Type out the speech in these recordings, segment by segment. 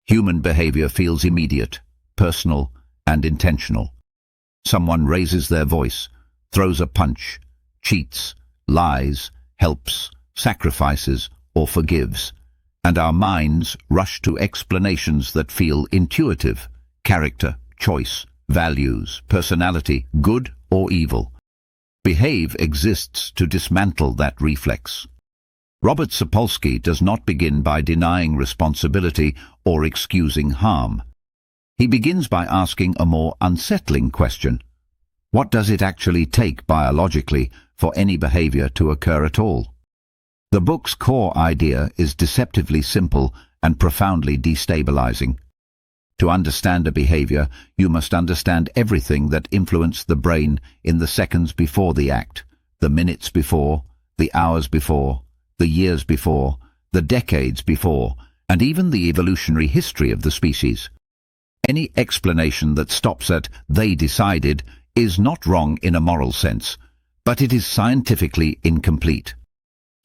Human behavior feels immediate, personal, and intentional. Someone raises their voice, throws a punch, cheats, lies, helps, sacrifices, or forgives, and our minds rush to explanations that feel intuitive: character, choice, values, personality, good or evil. Behave exists to dismantle that reflex. Robert Sapolsky does not begin by denying responsibility or excusing harm. He begins by asking a more unsettling question. What does it actually take biologically for any behavior to occur at all? The book's core idea is deceptively simple and profoundly destabilizing. To understand a behavior, you must understand everything that influenced the brain in the seconds before the act, the minutes before, the hours before, the years before, the decades before, and even the evolutionary history of the species. Any explanation that stops at "they decided" is not wrong in a moral sense, but it is scientifically incomplete.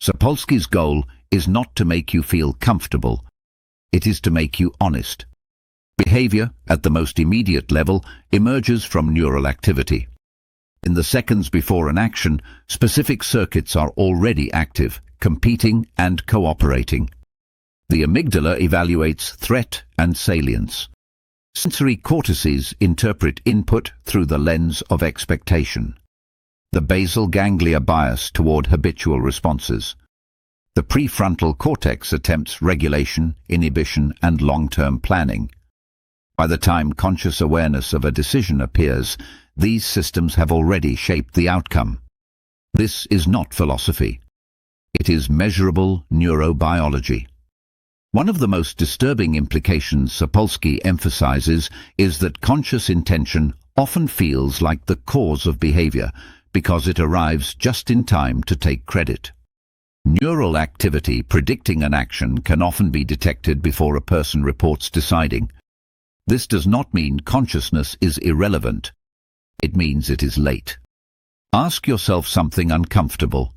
Sapolsky's goal is not to make you feel comfortable. It is to make you honest. Behavior, at the most immediate level, emerges from neural activity. In the seconds before an action, specific circuits are already active, competing and cooperating. The amygdala evaluates threat and salience. Sensory cortices interpret input through the lens of expectation. The basal ganglia bias toward habitual responses. The prefrontal cortex attempts regulation, inhibition, and long-term planning. By the time conscious awareness of a decision appears, these systems have already shaped the outcome. This is not philosophy. It is measurable neurobiology. One of the most disturbing implications Sapolsky emphasizes is that conscious intention often feels like the cause of behavior because it arrives just in time to take credit. Neural activity predicting an action can often be detected before a person reports deciding. This does not mean consciousness is irrelevant. It means it is late. Ask yourself something uncomfortable.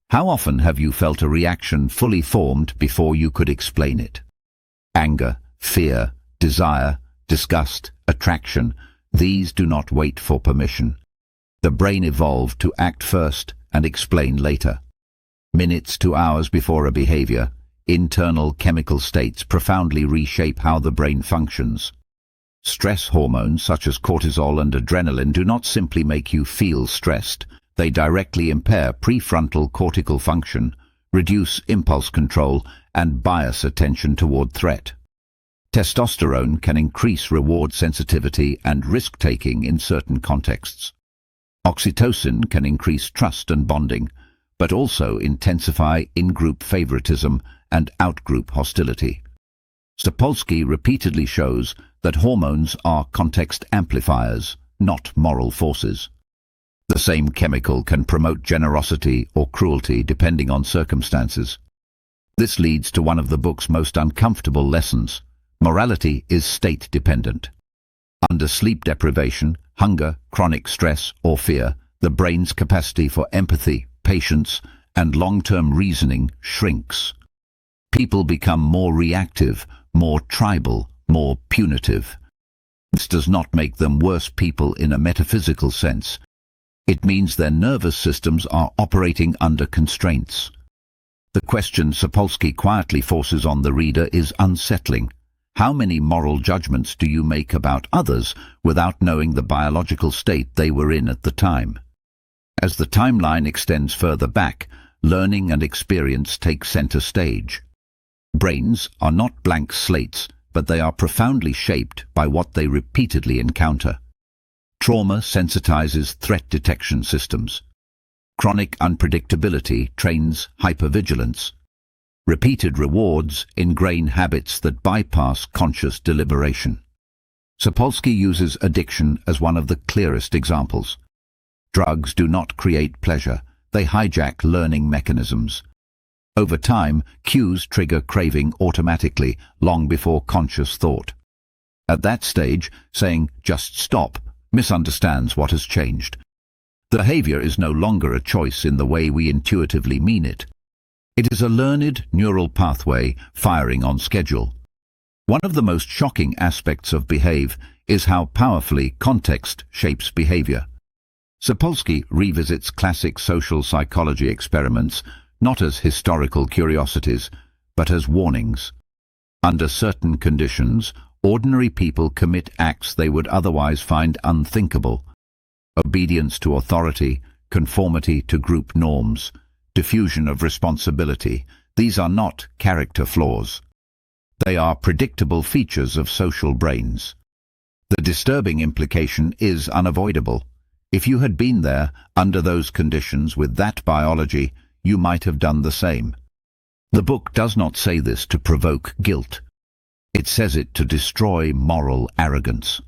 How often have you felt a reaction fully formed before you could explain it? Anger, fear, desire, disgust, attraction, these do not wait for permission. The brain evolved to act first and explain later. Minutes to hours before a behavior, internal chemical states profoundly reshape how the brain functions. Stress hormones such as cortisol and adrenaline do not simply make you feel stressed. They directly impair prefrontal cortical function, reduce impulse control, and bias attention toward threat. Testosterone can increase reward sensitivity and risk-taking in certain contexts. Oxytocin can increase trust and bonding, but also intensify in-group favoritism and out-group hostility. Sapolsky repeatedly shows that hormones are context amplifiers, not moral forces. The same chemical can promote generosity or cruelty depending on circumstances. This leads to one of the book's most uncomfortable lessons. Morality is state-dependent. Under sleep deprivation, hunger, chronic stress, or fear, the brain's capacity for empathy, patience, and long-term reasoning shrinks. People become more reactive, more tribal, more punitive. This does not make them worse people in a metaphysical sense. It means their nervous systems are operating under constraints. The question Sapolsky quietly forces on the reader is unsettling. How many moral judgments do you make about others without knowing the biological state they were in at the time? As the timeline extends further back, learning and experience take center stage. Brains are not blank slates, but they are profoundly shaped by what they repeatedly encounter. Trauma sensitizes threat detection systems. Chronic unpredictability trains hypervigilance. Repeated rewards ingrain habits that bypass conscious deliberation. Sapolsky uses addiction as one of the clearest examples. Drugs do not create pleasure, they hijack learning mechanisms. Over time, cues trigger craving automatically, long before conscious thought. At that stage, saying, "just stop," misunderstands what has changed. The behavior is no longer a choice in the way we intuitively mean it. It is a learned neural pathway firing on schedule. One of the most shocking aspects of Behave is how powerfully context shapes behavior. Sapolsky revisits classic social psychology experiments not as historical curiosities, but as warnings. Under certain conditions, ordinary people commit acts they would otherwise find unthinkable. Obedience to authority, conformity to group norms, diffusion of responsibility, these are not character flaws. They are predictable features of social brains. The disturbing implication is unavoidable. If you had been there, under those conditions, with that biology, you might have done the same. The book does not say this to provoke guilt. It says it to destroy moral arrogance.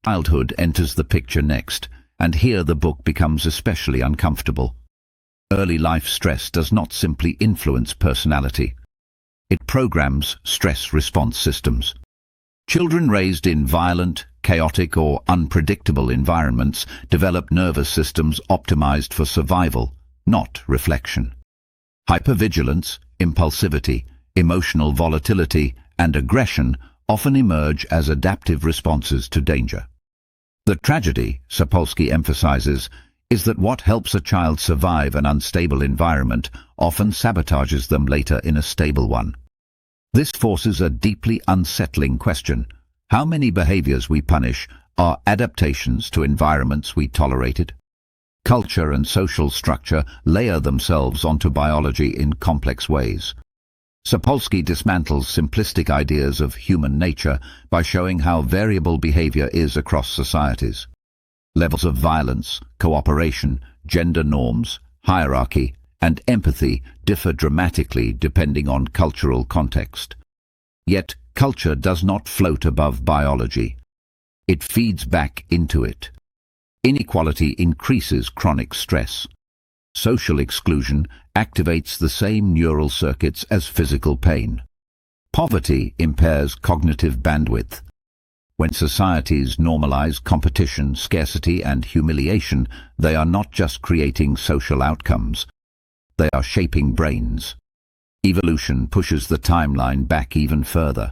Childhood enters the picture next, and here the book becomes especially uncomfortable. Early life stress does not simply influence personality. It programs stress response systems. Children raised in violent, chaotic or unpredictable environments develop nervous systems optimized for survival, not reflection. Hypervigilance, impulsivity, emotional volatility, and aggression often emerge as adaptive responses to danger. The tragedy, Sapolsky emphasizes, is that what helps a child survive an unstable environment often sabotages them later in a stable one. This forces a deeply unsettling question. How many behaviors we punish are adaptations to environments we tolerated? Culture and social structure layer themselves onto biology in complex ways. Sapolsky dismantles simplistic ideas of human nature by showing how variable behavior is across societies. Levels of violence, cooperation, gender norms, hierarchy, and empathy differ dramatically depending on cultural context. Yet, culture does not float above biology. It feeds back into it. Inequality increases chronic stress. Social exclusion activates the same neural circuits as physical pain. Poverty impairs cognitive bandwidth. When societies normalize competition, scarcity, and humiliation, they are not just creating social outcomes. They are shaping brains. Evolution pushes the timeline back even further.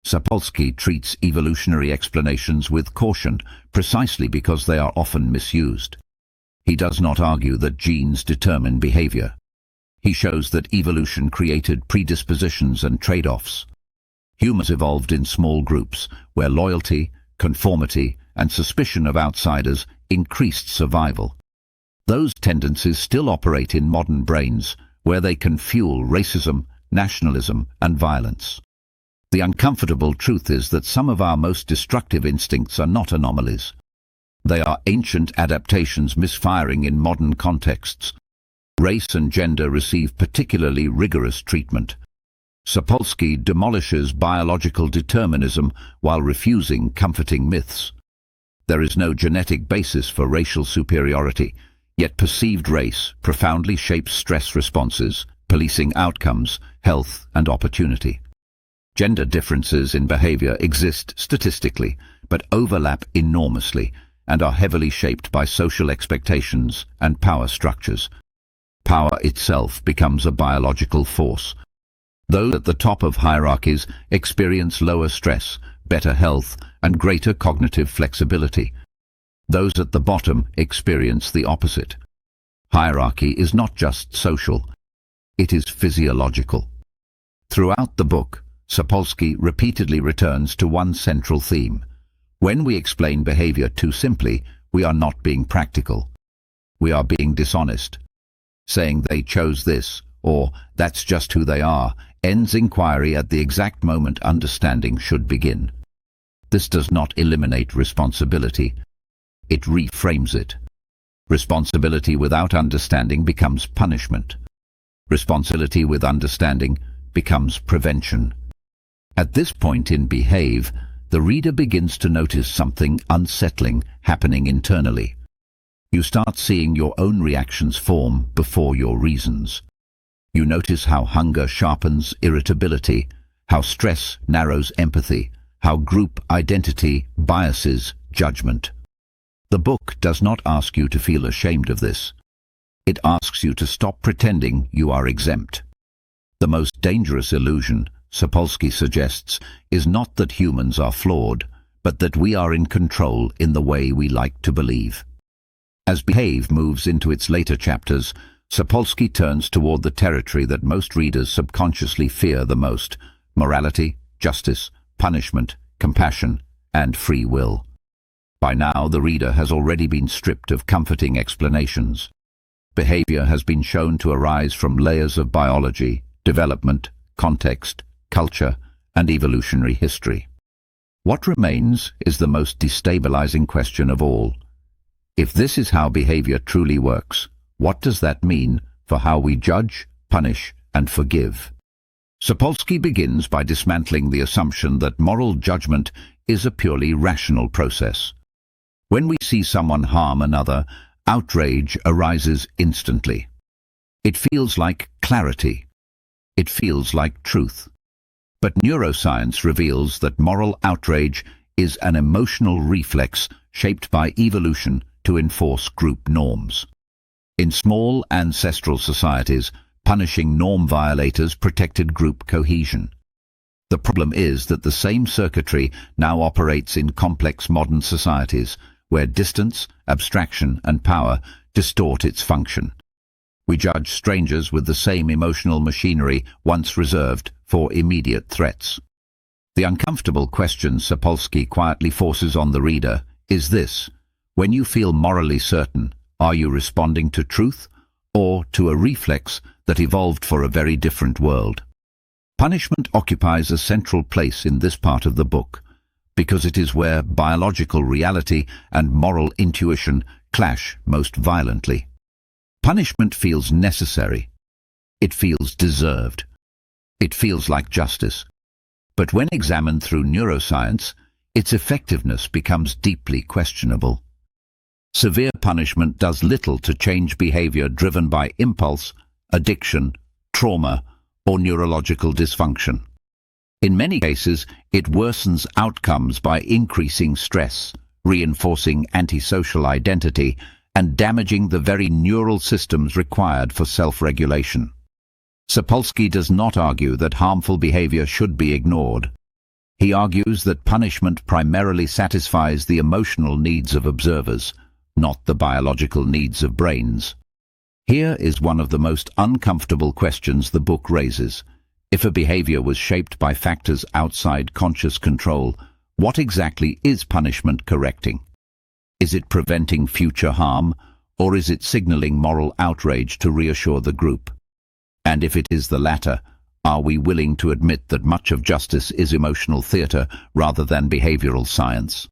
Sapolsky treats evolutionary explanations with caution, precisely because they are often misused. He does not argue that genes determine behavior. He shows that evolution created predispositions and trade-offs. Humans evolved in small groups, where loyalty, conformity, and suspicion of outsiders increased survival. Those tendencies still operate in modern brains, where they can fuel racism, nationalism, and violence. The uncomfortable truth is that some of our most destructive instincts are not anomalies. They are ancient adaptations misfiring in modern contexts. Race and gender receive particularly rigorous treatment. Sapolsky demolishes biological determinism while refusing comforting myths. There is no genetic basis for racial superiority, yet perceived race profoundly shapes stress responses, policing outcomes, health, and opportunity. Gender differences in behavior exist statistically, but overlap enormously and are heavily shaped by social expectations and power structures. Power itself becomes a biological force. Those at the top of hierarchies experience lower stress, better health, and greater cognitive flexibility. Those at the bottom experience the opposite. Hierarchy is not just social, it is physiological. Throughout the book, Sapolsky repeatedly returns to one central theme. When we explain behavior too simply, we are not being practical. We are being dishonest. Saying they chose this, or that's just who they are, ends inquiry at the exact moment understanding should begin. This does not eliminate responsibility. It reframes it. Responsibility without understanding becomes punishment. Responsibility with understanding becomes prevention. At this point in Behave, the reader begins to notice something unsettling happening internally. You start seeing your own reactions form before your reasons. You notice how hunger sharpens irritability, how stress narrows empathy, how group identity biases judgment. The book does not ask you to feel ashamed of this. It asks you to stop pretending you are exempt. The most dangerous illusion, Sapolsky suggests, is not that humans are flawed, but that we are in control in the way we like to believe. As Behave moves into its later chapters, Sapolsky turns toward the territory that most readers subconsciously fear the most: morality, justice, punishment, compassion, and free will. By now, the reader has already been stripped of comforting explanations. Behavior has been shown to arise from layers of biology, development, context, culture, and evolutionary history. What remains is the most destabilizing question of all. If this is how behavior truly works, what does that mean for how we judge, punish, and forgive? Sapolsky begins by dismantling the assumption that moral judgment is a purely rational process. When we see someone harm another, outrage arises instantly. It feels like clarity. It feels like truth. But neuroscience reveals that moral outrage is an emotional reflex shaped by evolution to enforce group norms. In small ancestral societies, punishing norm violators protected group cohesion. The problem is that the same circuitry now operates in complex modern societies, where distance, abstraction, and power distort its function. We judge strangers with the same emotional machinery once reserved for immediate threats. The uncomfortable question Sapolsky quietly forces on the reader is this: when you feel morally certain, are you responding to truth or to a reflex that evolved for a very different world? Punishment occupies a central place in this part of the book, because it is where biological reality and moral intuition clash most violently. Punishment feels necessary. It feels deserved. It feels like justice. But when examined through neuroscience, its effectiveness becomes deeply questionable. Severe punishment does little to change behavior driven by impulse, addiction, trauma, or neurological dysfunction. In many cases, it worsens outcomes by increasing stress, reinforcing antisocial identity, and damaging the very neural systems required for self-regulation. Sapolsky does not argue that harmful behavior should be ignored. He argues that punishment primarily satisfies the emotional needs of observers, not the biological needs of brains. Here is one of the most uncomfortable questions the book raises. If a behavior was shaped by factors outside conscious control, what exactly is punishment correcting? Is it preventing future harm, or is it signaling moral outrage to reassure the group? And if it is the latter, are we willing to admit that much of justice is emotional theater rather than behavioral science?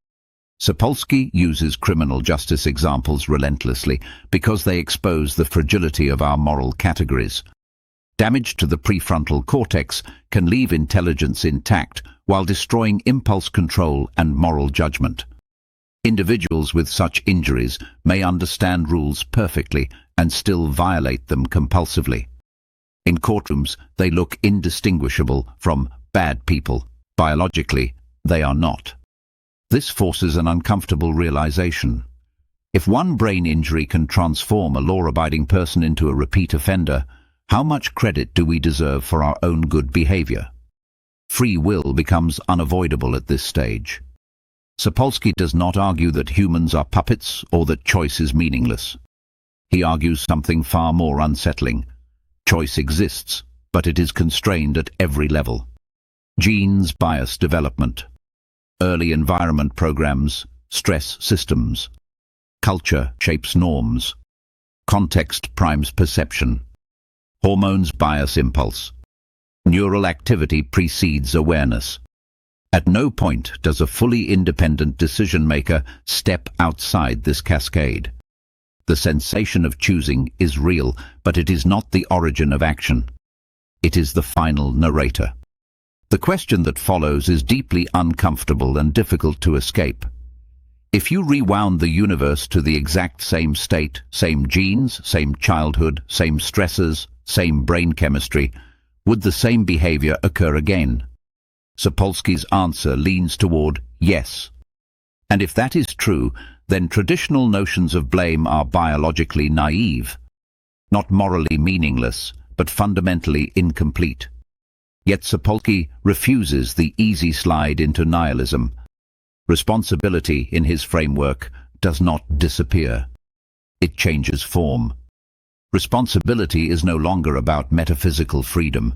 Sapolsky uses criminal justice examples relentlessly because they expose the fragility of our moral categories. Damage to the prefrontal cortex can leave intelligence intact while destroying impulse control and moral judgment. Individuals with such injuries may understand rules perfectly and still violate them compulsively. In courtrooms, they look indistinguishable from bad people. Biologically, they are not. This forces an uncomfortable realization. If one brain injury can transform a law-abiding person into a repeat offender, how much credit do we deserve for our own good behavior? Free will becomes unavoidable at this stage. Sapolsky does not argue that humans are puppets or that choice is meaningless. He argues something far more unsettling. Choice exists, but it is constrained at every level. Genes bias development. Early environment programs stress systems. Culture shapes norms. Context primes perception. Hormones bias impulse. Neural activity precedes awareness. At no point does a fully independent decision-maker step outside this cascade. The sensation of choosing is real, but it is not the origin of action. It is the final narrator. The question that follows is deeply uncomfortable and difficult to escape. If you rewound the universe to the exact same state, same genes, same childhood, same stressors, same brain chemistry, would the same behavior occur again? Sapolsky's answer leans toward yes. And if that is true, then traditional notions of blame are biologically naive, not morally meaningless, but fundamentally incomplete. Yet Sapolsky refuses the easy slide into nihilism. Responsibility, in his framework, does not disappear. It changes form. Responsibility is no longer about metaphysical freedom.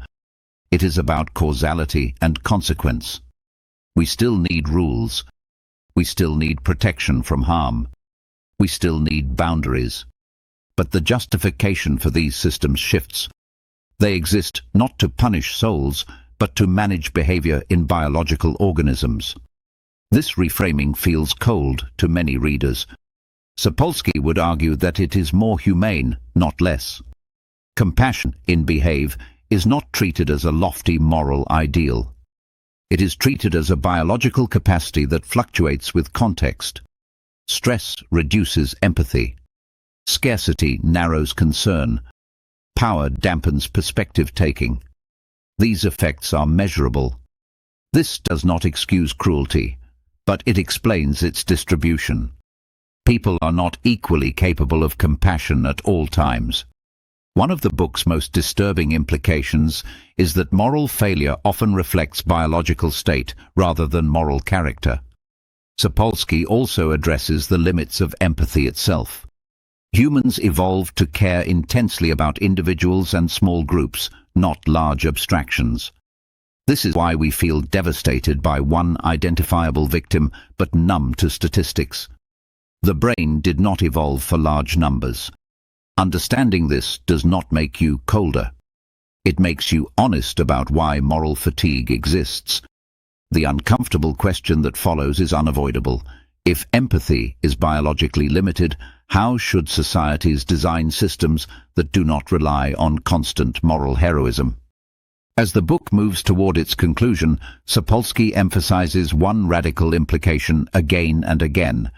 It is about causality and consequence. We still need rules. We still need protection from harm. We still need boundaries. But the justification for these systems shifts. They exist not to punish souls, but to manage behavior in biological organisms. This reframing feels cold to many readers. Sapolsky would argue that it is more humane, not less. Compassion in Behave is not treated as a lofty moral ideal. It is treated as a biological capacity that fluctuates with context. Stress reduces empathy. Scarcity narrows concern. Power dampens perspective-taking. These effects are measurable. This does not excuse cruelty, but it explains its distribution. People are not equally capable of compassion at all times. One of the book's most disturbing implications is that moral failure often reflects biological state rather than moral character. Sapolsky also addresses the limits of empathy itself. Humans evolved to care intensely about individuals and small groups, not large abstractions. This is why we feel devastated by one identifiable victim, but numb to statistics. The brain did not evolve for large numbers. Understanding this does not make you colder. It makes you honest about why moral fatigue exists. The uncomfortable question that follows is unavoidable. If empathy is biologically limited, how should societies design systems that do not rely on constant moral heroism? As the book moves toward its conclusion, Sapolsky emphasizes one radical implication again and again.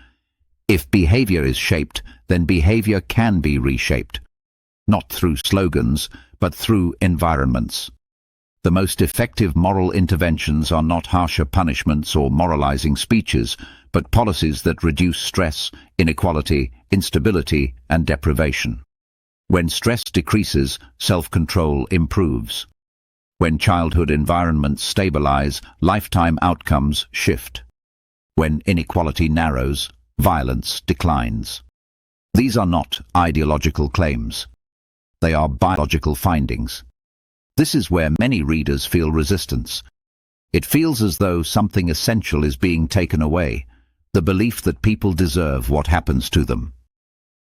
If behavior is shaped, then behavior can be reshaped. Not through slogans, but through environments. The most effective moral interventions are not harsher punishments or moralizing speeches, but policies that reduce stress, inequality, instability, and deprivation. When stress decreases, self-control improves. When childhood environments stabilize, lifetime outcomes shift. When inequality narrows, violence declines. These are not ideological claims. They are biological findings. This is where many readers feel resistance. It feels as though something essential is being taken away, the belief that people deserve what happens to them.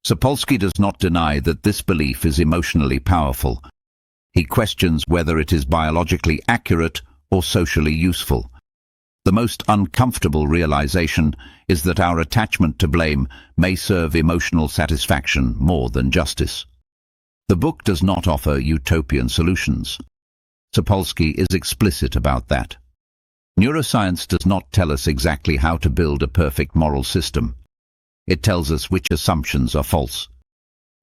Sapolsky does not deny that this belief is emotionally powerful. He questions whether it is biologically accurate or socially useful. The most uncomfortable realization is that our attachment to blame may serve emotional satisfaction more than justice. The book does not offer utopian solutions. Sapolsky is explicit about that. Neuroscience does not tell us exactly how to build a perfect moral system. It tells us which assumptions are false.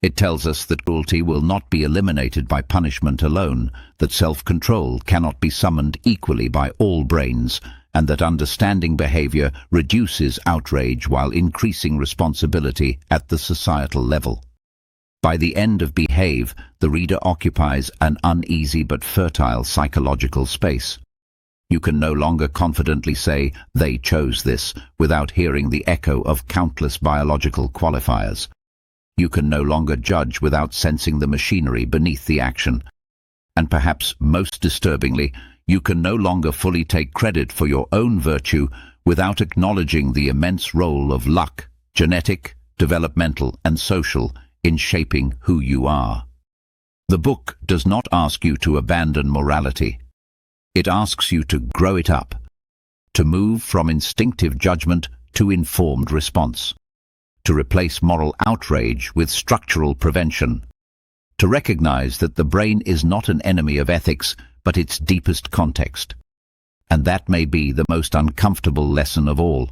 It tells us that cruelty will not be eliminated by punishment alone, that self-control cannot be summoned equally by all brains, and that understanding behavior reduces outrage while increasing responsibility at the societal level. By the end of Behave, the reader occupies an uneasy but fertile psychological space. You can no longer confidently say, "They chose this," without hearing the echo of countless biological qualifiers. You can no longer judge without sensing the machinery beneath the action. And perhaps most disturbingly, you can no longer fully take credit for your own virtue without acknowledging the immense role of luck, genetic, developmental, and social, in shaping who you are. The book does not ask you to abandon morality. It asks you to grow it up, to move from instinctive judgment to informed response, to replace moral outrage with structural prevention, to recognize that the brain is not an enemy of ethics, but its deepest context. And that may be the most uncomfortable lesson of all.